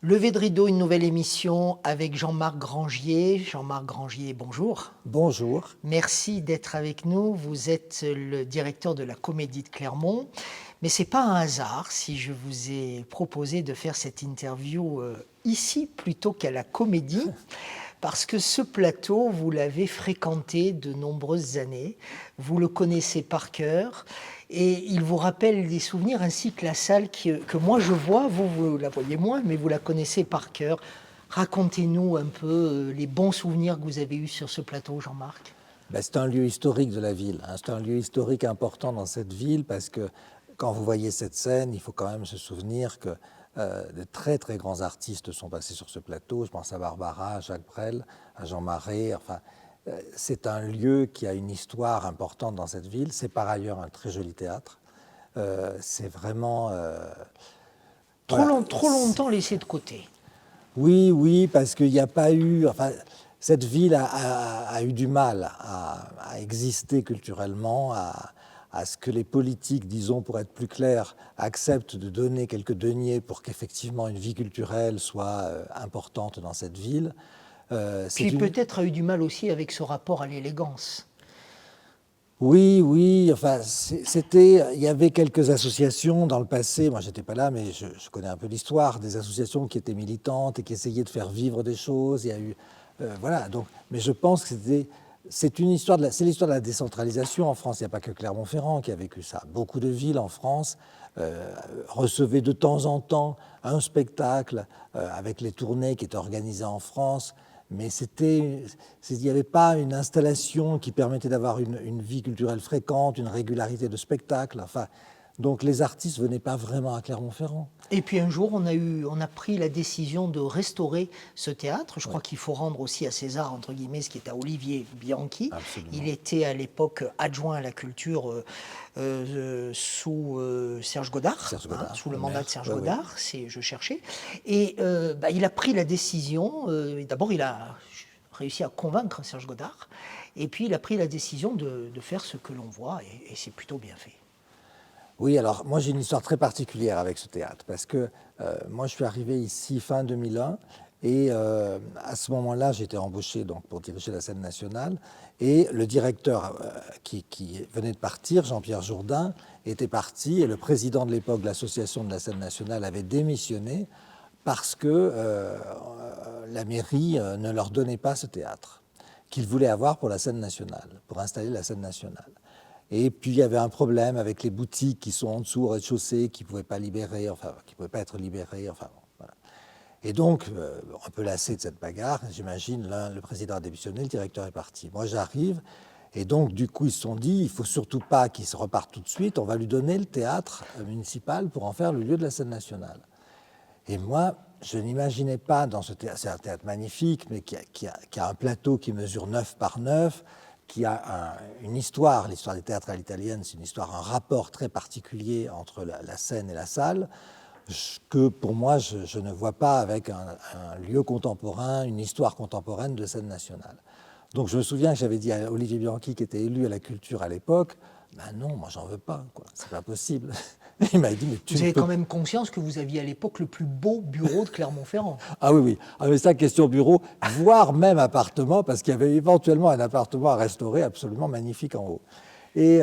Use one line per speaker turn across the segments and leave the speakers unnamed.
Levé de rideau, une nouvelle émission avec Jean-Marc Grangier. Jean-Marc Grangier, bonjour.
Bonjour.
Merci d'être avec nous. Vous êtes le directeur de la Comédie de Clermont. Mais ce n'est pas un hasard si je vous ai proposé de faire cette interview ici plutôt qu'à la Comédie, parce que ce plateau, vous l'avez fréquenté de nombreuses années. Vous le connaissez par cœur. Et il vous rappelle des souvenirs ainsi que la salle que moi je vois, vous la voyez moins, mais vous la connaissez par cœur. Racontez-nous un peu les bons souvenirs que vous avez eus sur ce plateau, Jean-Marc.
C'est un lieu historique de la ville. C'est un lieu historique important dans cette ville parce que quand vous voyez cette scène, il faut quand même se souvenir que de très très grands artistes sont passés sur ce plateau. Je pense à Barbara, à Jacques Brel, à Jean Marais. Enfin, c'est un lieu qui a une histoire importante dans cette ville. C'est par ailleurs un très joli théâtre. C'est vraiment...
Trop longtemps laissé de côté.
Oui, parce qu'il n'y a pas eu... Enfin, cette ville a eu du mal à exister culturellement, à ce que les politiques, disons, pour être plus clair, acceptent de donner quelques deniers pour qu'effectivement une vie culturelle soit importante dans cette ville.
Puis peut-être a eu du mal aussi avec ce rapport à l'élégance.
Oui, enfin, il y avait quelques associations dans le passé, moi j'étais pas là, mais je connais un peu l'histoire, des associations qui étaient militantes et qui essayaient de faire vivre des choses. Il y a eu, voilà, donc, mais je pense que c'est l'histoire de la décentralisation en France. Il n'y a pas que Clermont-Ferrand qui a vécu ça. Beaucoup de villes en France recevaient de temps en temps un spectacle avec les tournées qui étaient organisées en France. Mais il n'y avait pas une installation qui permettait d'avoir une vie culturelle fréquente, une régularité de spectacle. Enfin, donc les artistes ne venaient pas vraiment à Clermont-Ferrand.
Et puis un jour, on a pris la décision de restaurer ce théâtre. Je crois qu'il faut rendre aussi à César, entre guillemets, ce qui est à Olivier Bianchi.
Absolument.
Il était à l'époque adjoint à la culture sous Serge Godard, sous le mandat de Serge Godard, je cherchais. Et il a pris la décision, d'abord il a réussi à convaincre Serge Godard, et puis il a pris la décision de faire ce que l'on voit, et c'est plutôt bien fait.
Oui, alors moi j'ai une histoire très particulière avec ce théâtre, parce que moi je suis arrivé ici fin 2001, et à ce moment-là j'étais embauché donc, pour diriger la scène nationale, et le directeur qui venait de partir, Jean-Pierre Jourdain, était parti, et le président de l'époque de l'association de la scène nationale avait démissionné parce que la mairie ne leur donnait pas ce théâtre qu'ils voulaient avoir pour la scène nationale, pour installer la scène nationale. Et puis il y avait un problème avec les boutiques qui sont en dessous au rez-de-chaussée, qui ne pouvaient pas libérer, enfin qui pouvaient pas être libérées, enfin bon, voilà. Et donc un peu lassé de cette bagarre, j'imagine, le président a démissionné, le directeur est parti. Moi j'arrive, et donc du coup ils se sont dit, il faut surtout pas qu'il se reparte tout de suite, on va lui donner le théâtre municipal pour en faire le lieu de la scène nationale. Et moi, je n'imaginais pas dans ce théâtre, c'est un théâtre magnifique, mais qui a un plateau qui mesure 9 par 9, qui a une histoire, l'histoire des théâtres à l'italienne, c'est une histoire, un rapport très particulier entre la scène et la salle, que pour moi, je ne vois pas avec un lieu contemporain, une histoire contemporaine de scène nationale. Donc je me souviens que j'avais dit à Olivier Bianchi, qui était élu à la culture à l'époque, ben non, moi j'en veux pas, quoi. C'est pas possible.
Il m'a dit, mais vous avez quand même conscience que vous aviez à l'époque le plus beau bureau de Clermont-Ferrand.
Ah oui. Ah, mais ça, question bureau, voire même appartement, parce qu'il y avait éventuellement un appartement à restaurer absolument magnifique en haut. Et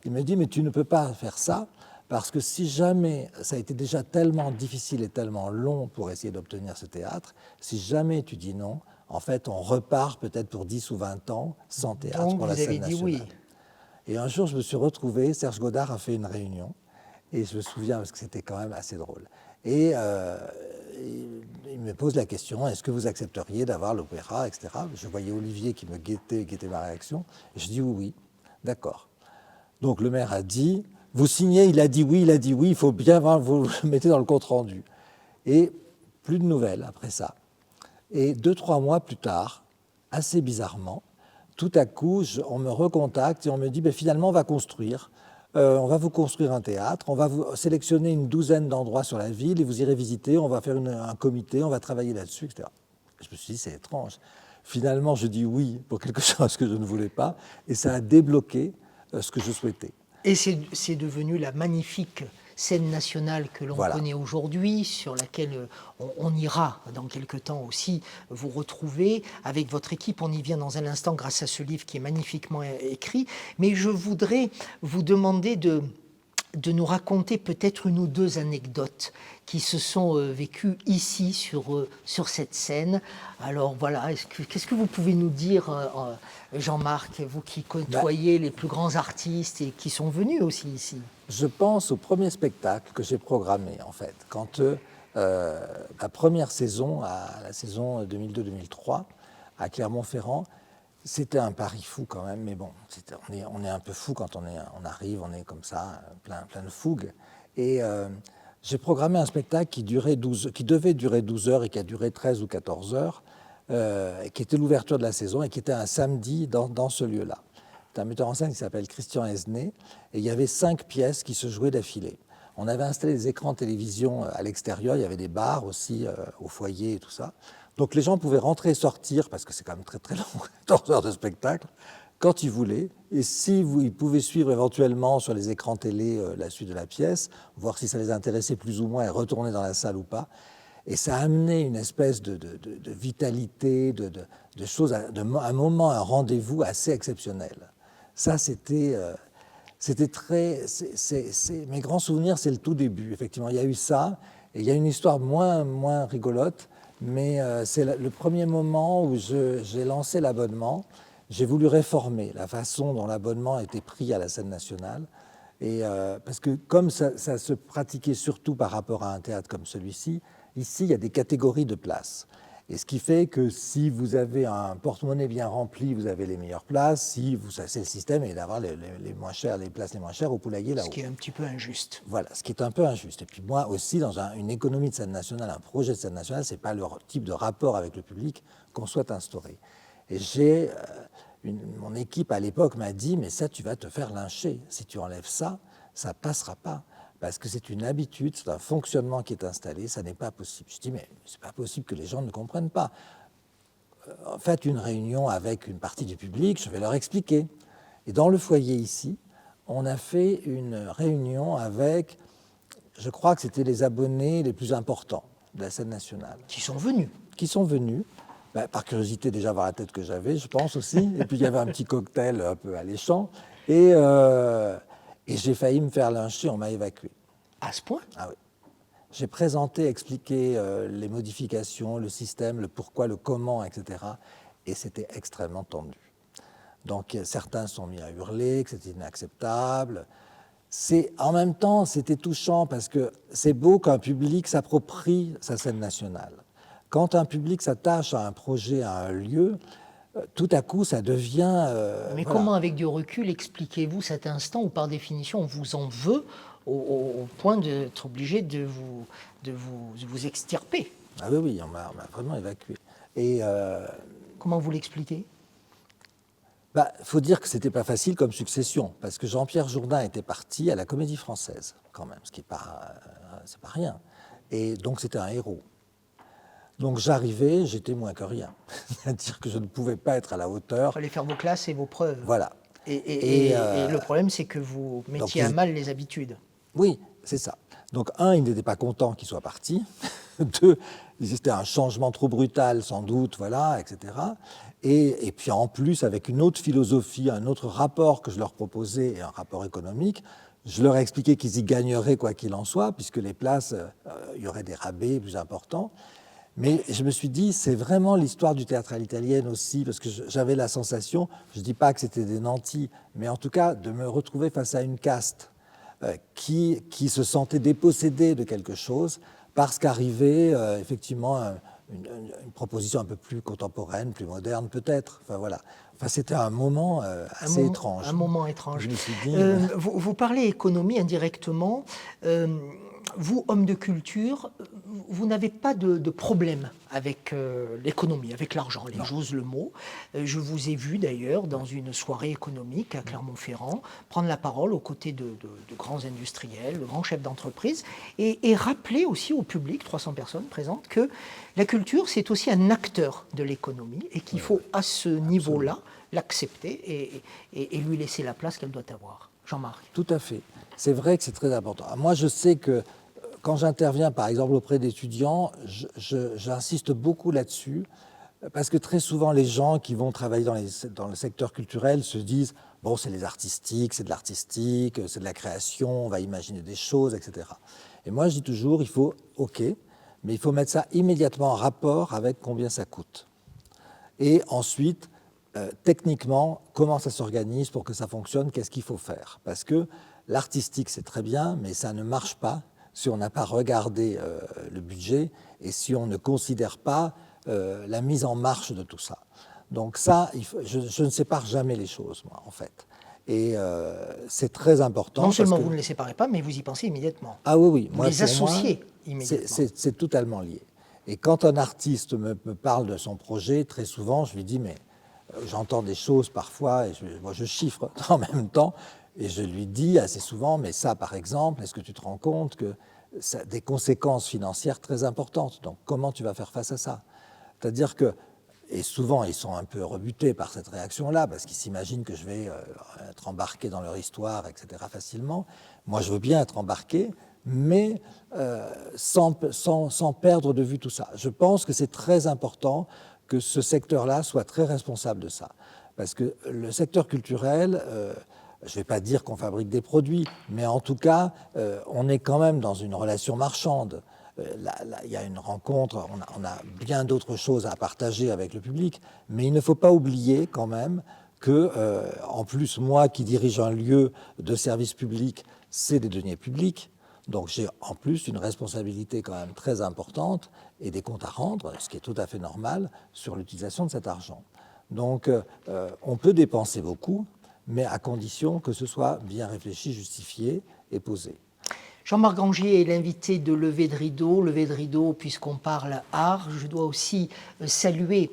il me dit, mais tu ne peux pas faire ça, parce que si jamais, ça a été déjà tellement difficile et tellement long pour essayer d'obtenir ce théâtre, si jamais tu dis non, en fait, on repart peut-être pour 10 ou 20 ans sans théâtre.
Donc
pour la scène nationale.
Oui.
Et un jour, je me suis retrouvé, Serge Godard a fait une réunion, et je me souviens parce que c'était quand même assez drôle. Et il me pose la question, est-ce que vous accepteriez d'avoir l'opéra, etc. Je voyais Olivier qui me guettait ma réaction. Et je dis oui, d'accord. Donc le maire a dit, vous signez, il a dit oui, il faut bien voir, vous le mettez dans le compte-rendu. Et plus de nouvelles après ça. Et 2-3 mois plus tard, assez bizarrement, tout à coup, on me recontacte et on me dit, finalement, on va construire. On va vous construire un théâtre, on va vous sélectionner une douzaine d'endroits sur la ville et vous irez visiter, on va faire un comité, on va travailler là-dessus, etc. Je me suis dit, c'est étrange. Finalement, je dis oui pour quelque chose que je ne voulais pas et ça a débloqué ce que je souhaitais.
Et c'est devenu la magnifique scène nationale que l'on
Voilà.
connaît aujourd'hui, sur laquelle on ira dans quelque temps aussi vous retrouver avec votre équipe. On y vient dans un instant grâce à ce livre qui est magnifiquement écrit. Mais je voudrais vous demander de nous raconter peut-être une ou deux anecdotes qui se sont vécues ici sur cette scène. Alors voilà, qu'est-ce que vous pouvez nous dire, Jean-Marc, vous qui côtoyez les plus grands artistes et qui sont venus aussi ici?
Je pense au premier spectacle que j'ai programmé, en fait, quand la première saison, la saison 2002-2003, à Clermont-Ferrand, c'était un pari fou quand même, mais bon, on est un peu fou quand on arrive, on est comme ça, plein de fougue. Et j'ai programmé un spectacle qui devait durer 12 heures et qui a duré 13 ou 14 heures, qui était l'ouverture de la saison et qui était un samedi dans ce lieu-là. C'est un metteur en scène qui s'appelle Christian Esnay, et il y avait 5 pièces qui se jouaient d'affilée. On avait installé des écrans de télévision à l'extérieur, il y avait des bars aussi au foyer et tout ça. Donc les gens pouvaient rentrer et sortir, parce que c'est quand même très très long, 14 heures de spectacle, quand ils voulaient. Et ils pouvaient suivre éventuellement sur les écrans télé la suite de la pièce, voir si ça les intéressait plus ou moins et retourner dans la salle ou pas. Et ça a amené une espèce de vitalité, de choses, un moment, un rendez-vous assez exceptionnel. Ça, c'était très... mes grands souvenirs, c'est le tout début. Effectivement, il y a eu ça, et il y a une histoire moins rigolote, mais c'est le premier moment où j'ai lancé l'abonnement. J'ai voulu réformer la façon dont l'abonnement était pris à la scène nationale. Et, parce que comme ça se pratiquait surtout par rapport à un théâtre comme celui-ci, ici, il y a des catégories de places. Et ce qui fait que si vous avez un porte-monnaie bien rempli, vous avez les meilleures places. C'est le système, et d'avoir les moins chères, les places les moins chères au poulailler là-haut.
Ce qui est un petit peu injuste.
Voilà, ce qui est un peu injuste. Et puis moi aussi, dans une économie de scène nationale, un projet de scène nationale, c'est pas le type de rapport avec le public qu'on souhaite instaurer. Et mon équipe à l'époque m'a dit, mais ça, tu vas te faire lyncher. Si tu enlèves ça, ça passera pas. Parce que c'est une habitude, c'est un fonctionnement qui est installé, ça n'est pas possible. Je dis, mais c'est pas possible que les gens ne comprennent pas. Faites une réunion avec une partie du public, je vais leur expliquer. Et dans le foyer ici, on a fait une réunion avec, je crois que c'était les abonnés les plus importants de la scène nationale.
Qui sont venus.
Qui sont venus, par curiosité déjà voir la tête que j'avais, je pense aussi. Et puis il y avait un petit cocktail un peu alléchant. Et j'ai failli me faire lyncher, on m'a évacué.
À ce point?
Ah oui. J'ai présenté, expliqué les modifications, le système, le pourquoi, le comment, etc. Et c'était extrêmement tendu. Donc certains sont mis à hurler, que c'était inacceptable. En même temps, c'était touchant parce que c'est beau qu'un public s'approprie sa scène nationale. Quand un public s'attache à un projet, à un lieu, tout à coup, ça devient...
Mais
voilà.
comment, avec du recul, expliquez-vous cet instant où, par définition, on vous en veut au point d'être obligé de vous extirper?
Ah oui, on m'a vraiment évacué. Et
comment vous l'expliquez?
Faut dire que c'était pas facile comme succession, parce que Jean-Pierre Jourdain était parti à la Comédie Française, quand même, ce qui n'est c'est pas rien. Et donc c'était un héros. Donc j'arrivais, j'étais moins que rien. C'est-à-dire que je ne pouvais pas être à la hauteur.
Il fallait faire vos classes et vos preuves.
Voilà.
Et le problème, c'est que vous mettiez à mal les habitudes.
Oui, c'est ça. Donc, un, il n'était pas content qu'il soit parti. Deux, c'était un changement trop brutal, sans doute, voilà, etc. Et puis, en plus, avec une autre philosophie, un autre rapport que je leur proposais, et un rapport économique, je leur ai expliqué qu'ils y gagneraient quoi qu'il en soit, puisque les places, il y aurait des rabais plus importants. Mais je me suis dit, c'est vraiment l'histoire du théâtre à l'italienne aussi, parce que j'avais la sensation, je ne dis pas que c'était des nantis, mais en tout cas, de me retrouver face à une caste qui se sentait dépossédée de quelque chose, parce qu'arrivait effectivement une proposition un peu plus contemporaine, plus moderne peut-être. Enfin voilà. Enfin, c'était un moment assez étrange.
Un moment étrange.
Je me suis dit,
vous parlez économie indirectement. Vous, homme de culture, vous n'avez pas de problème avec l'économie, avec l'argent, j'ose le mot. Je vous ai vu d'ailleurs dans une soirée économique à Clermont-Ferrand prendre la parole aux côtés de grands industriels, de grands chefs d'entreprise et rappeler aussi au public, 300 personnes présentes, que la culture c'est aussi un acteur de l'économie et qu'il faut à ce niveau-là l'accepter et lui laisser la place qu'elle doit avoir. Jean-Marc.
Tout à fait. c'est vrai que c'est très important. Moi, je sais que quand j'interviens, par exemple, auprès d'étudiants, j'insiste beaucoup là-dessus, parce que très souvent, les gens qui vont travailler dans le secteur culturel se disent « bon, c'est les artistiques, c'est de l'artistique, c'est de la création, on va imaginer des choses, etc. » Et moi, je dis toujours, il faut, OK, mais il faut mettre ça immédiatement en rapport avec combien ça coûte. Et ensuite, techniquement, comment ça s'organise pour que ça fonctionne, qu'est-ce qu'il faut faire? Parce que l'artistique, c'est très bien, mais ça ne marche pas si on n'a pas regardé le budget et si on ne considère pas la mise en marche de tout ça. Donc ça, je ne sépare jamais les choses, moi, en fait. Et c'est très important.
Non seulement vous ne les séparez pas, mais vous y pensez immédiatement.
Ah oui, oui.
Vous les associez immédiatement.
C'est totalement lié. Et quand un artiste me parle de son projet, très souvent, je lui dis, mais j'entends des choses parfois, et moi je chiffre en même temps, et je lui dis assez souvent, mais ça par exemple, est-ce que tu te rends compte que ça a des conséquences financières très importantes? Donc comment tu vas faire face à ça? C'est-à-dire que, et souvent ils sont un peu rebutés par cette réaction-là, parce qu'ils s'imaginent que je vais être embarqué dans leur histoire, etc. facilement. Moi je veux bien être embarqué, mais sans perdre de vue tout ça. Je pense que c'est très important que ce secteur-là soit très responsable de ça. Parce que le secteur culturel, je ne vais pas dire qu'on fabrique des produits, mais en tout cas, on est quand même dans une relation marchande. Là, il y a une rencontre, on a bien d'autres choses à partager avec le public, mais il ne faut pas oublier quand même que, en plus, moi qui dirige un lieu de service public, c'est des deniers publics. Donc j'ai en plus une responsabilité quand même très importante et des comptes à rendre, ce qui est tout à fait normal, sur l'utilisation de cet argent. Donc on peut dépenser beaucoup, mais à condition que ce soit bien réfléchi, justifié et posé.
Jean-Marc Grangier est l'invité de Lever de rideau. Lever de rideau, puisqu'on parle art, je dois aussi saluer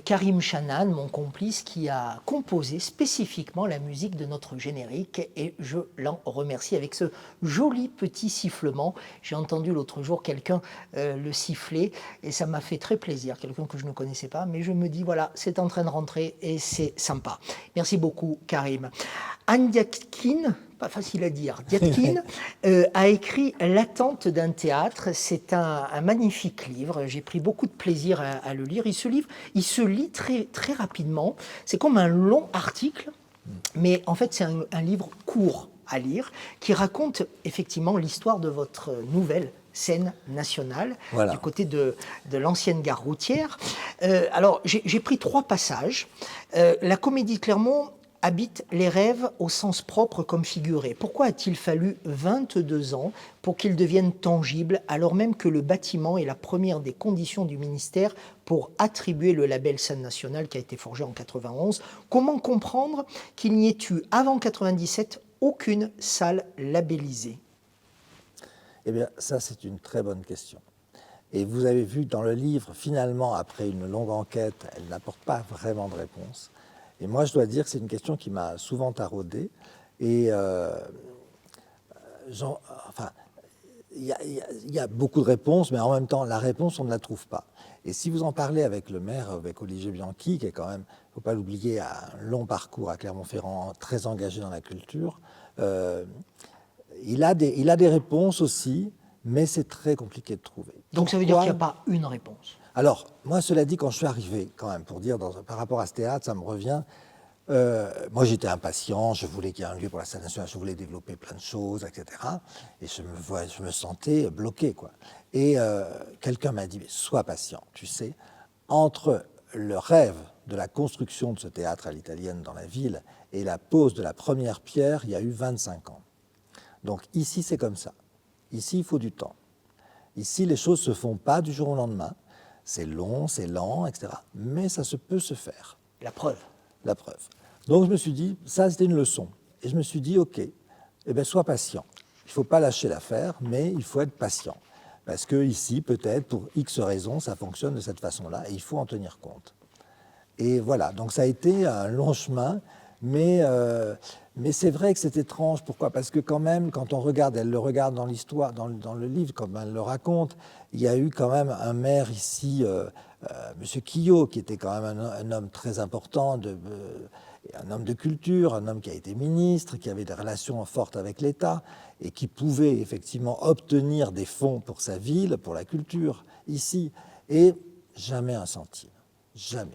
Karim Chanan, mon complice, qui a composé spécifiquement la musique de notre générique, et je l'en remercie avec ce joli petit sifflement. J'ai entendu l'autre jour quelqu'un le siffler, et ça m'a fait très plaisir, quelqu'un que je ne connaissais pas, mais je me dis, voilà, c'est en train de rentrer, et c'est sympa. Merci beaucoup, Karim. Anne Diatkine, pas facile à dire, Diatkine, a écrit L'attente d'un théâtre. C'est un magnifique livre. J'ai pris beaucoup de plaisir à le lire. Il se lit très, très rapidement. C'est comme un long article, mais en fait, c'est un livre court à lire qui raconte effectivement l'histoire de votre nouvelle scène nationale, voilà, du côté de l'ancienne gare routière. Alors, j'ai pris 3 passages. La Comédie de Clermont habite les rêves au sens propre comme figuré. Pourquoi a-t-il fallu 22 ans pour qu'ils deviennent tangibles, alors même que le bâtiment est la première des conditions du ministère pour attribuer le label scène nationale qui a été forgé en 91? Comment comprendre qu'il n'y ait eu, avant 97, aucune salle labellisée?
Eh bien, ça, c'est une très bonne question. Et vous avez vu dans le livre, finalement, après une longue enquête, elle n'apporte pas vraiment de réponse. Et moi, je dois dire que c'est une question qui m'a souvent taraudé. Et enfin, il y a beaucoup de réponses, mais en même temps, la réponse, on ne la trouve pas. Et si vous en parlez avec le maire, avec Olivier Bianchi, qui est quand même, il ne faut pas l'oublier, a un long parcours à Clermont-Ferrand, très engagé dans la culture, il a des réponses aussi, mais c'est très compliqué de trouver.
Donc ça veut dire qu'il n'y a pas une réponse?
Alors, moi, cela dit, quand je suis arrivé, quand même, pour dire, par rapport à ce théâtre, ça me revient, moi, j'étais impatient, je voulais qu'il y ait un lieu pour la scène nationale, je voulais développer plein de choses, etc. Et je me sentais bloqué, quoi. Et quelqu'un m'a dit, sois patient, tu sais, entre le rêve de la construction de ce théâtre à l'italienne dans la ville et la pose de la première pierre, il y a eu 25 ans. Donc ici, c'est comme ça. Ici, il faut du temps. Ici, les choses ne se font pas du jour au lendemain. C'est long, c'est lent, etc. Mais ça peut se faire.
La preuve.
La preuve. Donc je me suis dit, ça c'était une leçon. Et je me suis dit, ok, eh bien, sois patient. Il ne faut pas lâcher l'affaire, mais il faut être patient. Parce que ici, peut-être, pour X raisons, ça fonctionne de cette façon-là, et il faut en tenir compte. Et voilà, donc ça a été un long chemin, mais c'est vrai que c'est étrange. Pourquoi? Parce que quand même, quand on regarde, elle le regarde dans l'histoire, dans le livre, comme elle le raconte, il y a eu quand même un maire ici, M. Quillot, qui était quand même un homme très important, Et un homme de culture, un homme qui a été ministre, qui avait des relations fortes avec l'État et qui pouvait effectivement obtenir des fonds pour sa ville, pour la culture, ici, et jamais un centime. Jamais.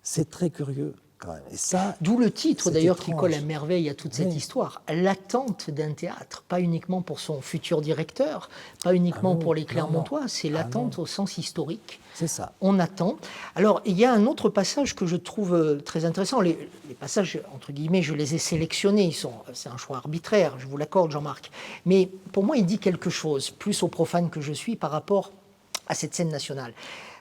C'est très curieux quand même. Et ça,
d'où le titre
c'est
d'ailleurs qui
étrange.
colle à merveille à toute cette
Oui.
histoire. L'attente d'un théâtre, pas uniquement pour son futur directeur, pas uniquement
oui,
pour les
non,
Clermontois,
non.
c'est l'attente au sens historique.
C'est ça.
On attend. Alors, il y a un autre passage que je trouve très intéressant. Les passages, entre guillemets, je les ai sélectionnés. C'est un choix arbitraire, je vous l'accorde, Jean-Marc. Mais pour moi, il dit quelque chose, plus au profane que je suis, par rapport à cette scène nationale.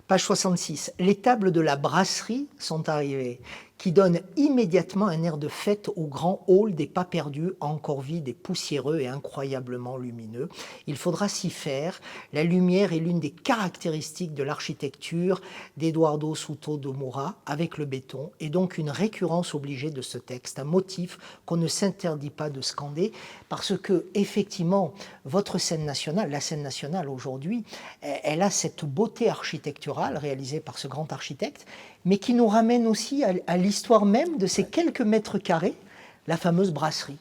Page 66. Les tables de la brasserie sont arrivées, qui donnent immédiatement un air de fête au grand hall des pas perdus, encore vide et poussiéreux et incroyablement lumineux. Il faudra s'y faire. La lumière est l'une des caractéristiques de l'architecture d'Eduardo Souto de Moura avec le béton, et donc une récurrence obligée de ce texte, un motif qu'on ne s'interdit pas de scander, parce que effectivement, votre scène nationale, la scène nationale aujourd'hui, elle a cette beauté architecturale réalisée par ce grand architecte, mais qui nous ramène aussi à l'histoire même de ces quelques mètres carrés, la fameuse brasserie.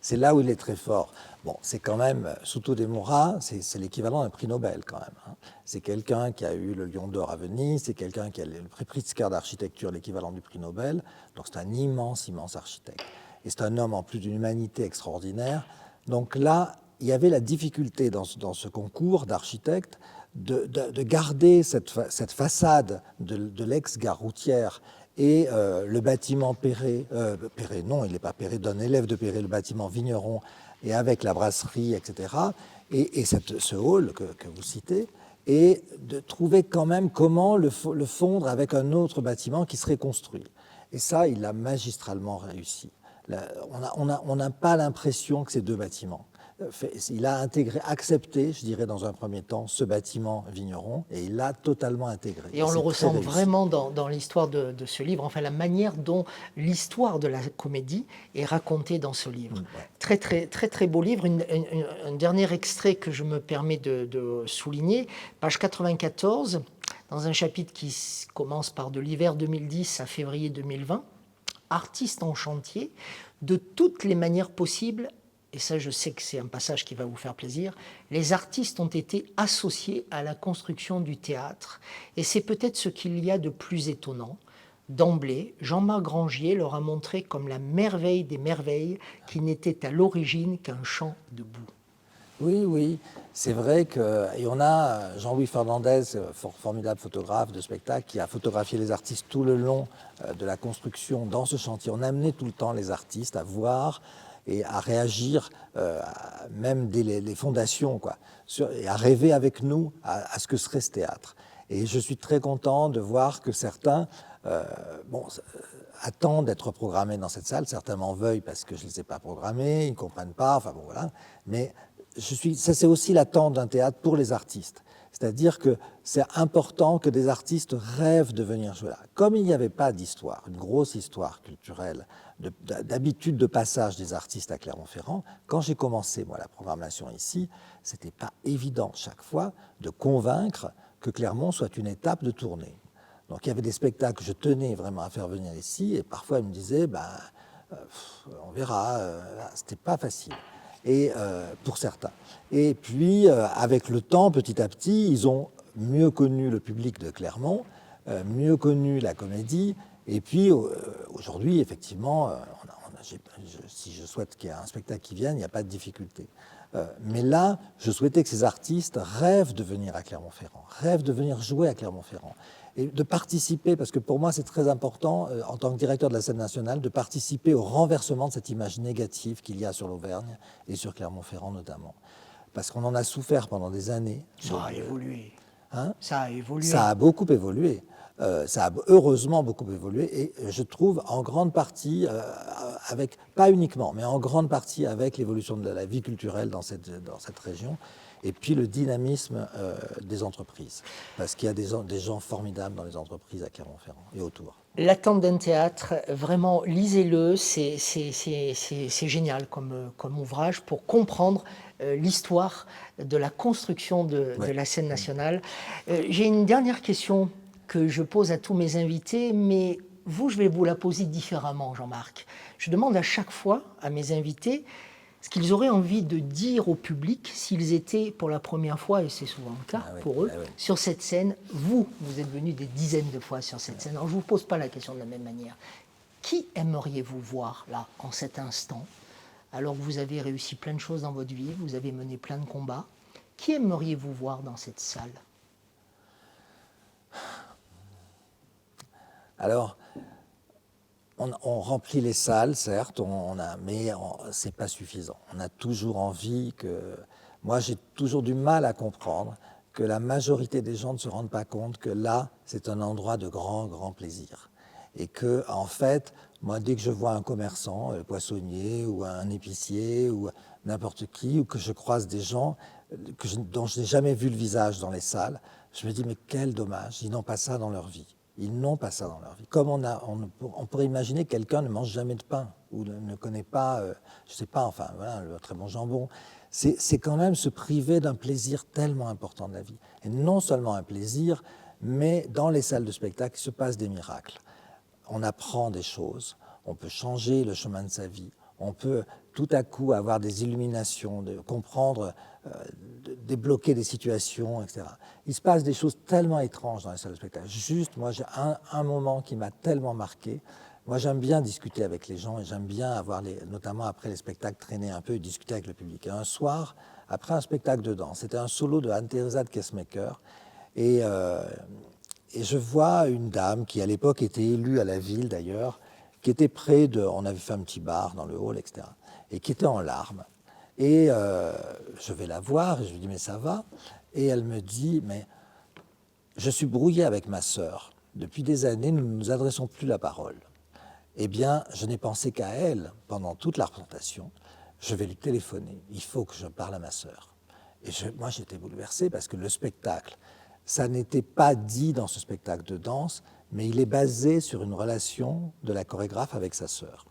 C'est là où il est très fort. Bon, c'est quand même, Souto de Moura, c'est l'équivalent d'un prix Nobel quand même. Hein. C'est quelqu'un qui a eu le Lion d'Or à Venise, c'est quelqu'un qui a le prix Pritzker d'architecture, l'équivalent du prix Nobel. Donc c'est un immense, immense architecte. Et c'est un homme en plus d'une humanité extraordinaire. Donc là, il y avait la difficulté dans ce concours d'architectes de garder cette façade de l'ex-gare routière et le bâtiment Perret, non, il n'est pas Perret, d'un élève de Perret, le bâtiment Vigneron, et avec la brasserie, etc., et ce hall que vous citez, et de trouver quand même comment le fondre avec un autre bâtiment qui serait construit. Et ça, il a magistralement réussi. On n'a pas l'impression que c'est deux bâtiments. Il a accepté, je dirais dans un premier temps, ce bâtiment Vigneron, et il l'a totalement intégré.
Et on le ressent vraiment dans l'histoire de ce livre, enfin la manière dont l'histoire de la comédie est racontée dans ce livre. Ouais. Très, très, très, très beau livre. Un dernier extrait que je me permets de souligner, page 94, dans un chapitre qui commence par de l'hiver 2010 à février 2020, artiste en chantier, de toutes les manières possibles. Et ça, je sais que c'est un passage qui va vous faire plaisir, les artistes ont été associés à la construction du théâtre. Et c'est peut-être ce qu'il y a de plus étonnant. D'emblée, Jean-Marc Grangier leur a montré comme la merveille des merveilles qui n'était à l'origine qu'un champ de boue.
Oui, oui, c'est vrai que... Et on a Jean-Louis Fernandez, formidable photographe de spectacle, qui a photographié les artistes tout le long de la construction dans ce chantier. On a amené tout le temps les artistes à voir et à réagir, même dès les fondations, quoi, et à rêver avec nous à ce que serait ce théâtre. Et je suis très content de voir que certains attendent d'être programmés dans cette salle. Certains m'en veuillent parce que je ne les ai pas programmés, ils ne comprennent pas, enfin bon, voilà. Mais ça, c'est aussi l'attente d'un théâtre pour les artistes. C'est-à-dire que c'est important que des artistes rêvent de venir jouer là. Comme il n'y avait pas d'histoire, une grosse histoire culturelle, d'habitude de passage des artistes à Clermont-Ferrand, quand j'ai commencé, moi, la programmation ici, c'était pas évident chaque fois de convaincre que Clermont soit une étape de tournée. Donc il y avait des spectacles que je tenais vraiment à faire venir ici, et parfois ils me disaient, on verra, c'était pas facile. Et pour certains. Et puis, avec le temps, petit à petit, ils ont mieux connu le public de Clermont, mieux connu la comédie, et puis aujourd'hui, effectivement, si je souhaite qu'il y ait un spectacle qui vienne, il n'y a pas de difficulté. Mais là, je souhaitais que ces artistes rêvent de venir à Clermont-Ferrand, rêvent de venir jouer à Clermont-Ferrand, et de participer, parce que pour moi c'est très important, en tant que directeur de la scène nationale, de participer au renversement de cette image négative qu'il y a sur l'Auvergne et sur Clermont-Ferrand notamment. Parce qu'on en a souffert pendant des années.
Ça a évolué.
Hein?
Ça a évolué.
Ça a beaucoup évolué. Ça a heureusement beaucoup évolué, et je trouve en grande partie, pas uniquement, mais en grande partie avec l'évolution de la vie culturelle dans cette région, et puis le dynamisme des entreprises, parce qu'il y a des gens formidables dans les entreprises à Clermont-Ferrand et autour.
L'attente d'un théâtre, vraiment, lisez-le, c'est génial comme ouvrage pour comprendre l'histoire de la construction de la scène nationale. J'ai une dernière question que je pose à tous mes invités, mais vous, je vais vous la poser différemment, Jean-Marc. Je demande à chaque fois à mes invités ce qu'ils auraient envie de dire au public s'ils étaient pour la première fois, et c'est souvent le cas pour eux, sur cette scène. Vous êtes venus des dizaines de fois sur cette scène. Alors, je ne vous pose pas la question de la même manière. Qui aimeriez-vous voir, là, en cet instant, alors que vous avez réussi plein de choses dans votre vie, vous avez mené plein de combats? Qui aimeriez-vous voir dans cette salle?
Alors, on remplit les salles, certes, mais ce n'est pas suffisant. On a toujours envie que... Moi, j'ai toujours du mal à comprendre que la majorité des gens ne se rendent pas compte que là, c'est un endroit de grand, grand plaisir. Et que, en fait, moi, dès que je vois un commerçant, un poissonnier ou un épicier ou n'importe qui, ou que je croise des gens dont je n'ai jamais vu le visage dans les salles, je me dis, mais quel dommage, ils n'ont pas ça dans leur vie. Ils n'ont pas ça dans leur vie. Comme on pourrait imaginer que quelqu'un ne mange jamais de pain ou ne connaît pas, je ne sais pas, enfin, voilà, le très bon jambon. C'est quand même se priver d'un plaisir tellement important de la vie. Et non seulement un plaisir, mais dans les salles de spectacle, il se passe des miracles. On apprend des choses, on peut changer le chemin de sa vie, on peut tout à coup avoir des illuminations, de comprendre, de débloquer des situations, etc. Il se passe des choses tellement étranges dans les salles de spectacle. Juste, moi, j'ai un moment qui m'a tellement marqué. Moi, j'aime bien discuter avec les gens et j'aime bien avoir, notamment après les spectacles, traîner un peu et discuter avec le public. Et un soir, après un spectacle de danse, c'était un solo de Anne-Theresa de Kessmaker, et je vois une dame qui, à l'époque, était élue à la ville, d'ailleurs, qui était près de... On avait fait un petit bar dans le hall, etc. Et qui était en larmes. Et je vais la voir et je lui dis, mais ça va? Et elle me dit, mais je suis brouillée avec ma sœur. Depuis des années, nous ne nous adressons plus la parole. Eh bien, je n'ai pensé qu'à elle pendant toute la représentation. Je vais lui téléphoner. Il faut que je parle à ma sœur. Et moi, j'étais bouleversé parce que le spectacle, ça n'était pas dit dans ce spectacle de danse, mais il est basé sur une relation de la chorégraphe avec sa sœur.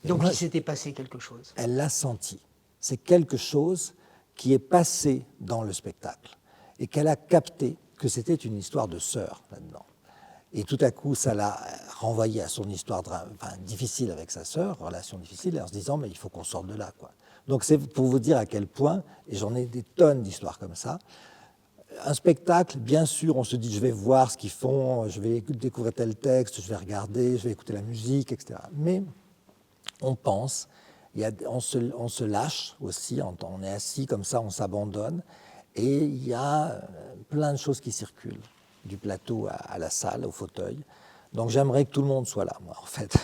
Donc il s'était passé quelque chose.
Elle l'a senti. C'est quelque chose qui est passé dans le spectacle et qu'elle a capté que c'était une histoire de sœur là-dedans. Et tout à coup, ça l'a renvoyé à son histoire difficile avec sa sœur, relation difficile, en se disant, mais il faut qu'on sorte de là, quoi. Donc c'est pour vous dire à quel point, et j'en ai des tonnes d'histoires comme ça, un spectacle, bien sûr, on se dit, je vais voir ce qu'ils font, je vais découvrir tel texte, je vais regarder, je vais écouter la musique, etc. Mais on pense, on se lâche aussi, on est assis comme ça, on s'abandonne, et il y a plein de choses qui circulent, du plateau à la salle, au fauteuil. Donc j'aimerais que tout le monde soit là, moi, en fait.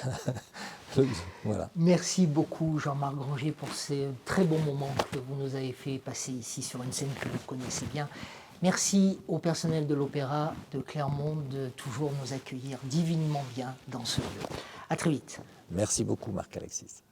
Voilà.
Merci beaucoup, Jean-Marc Granger, pour ces très bons moments que vous nous avez fait passer ici sur une scène que vous connaissez bien. Merci au personnel de l'Opéra de Clermont de toujours nous accueillir divinement bien dans ce lieu. À très vite.
Merci beaucoup, Marc-Alexis.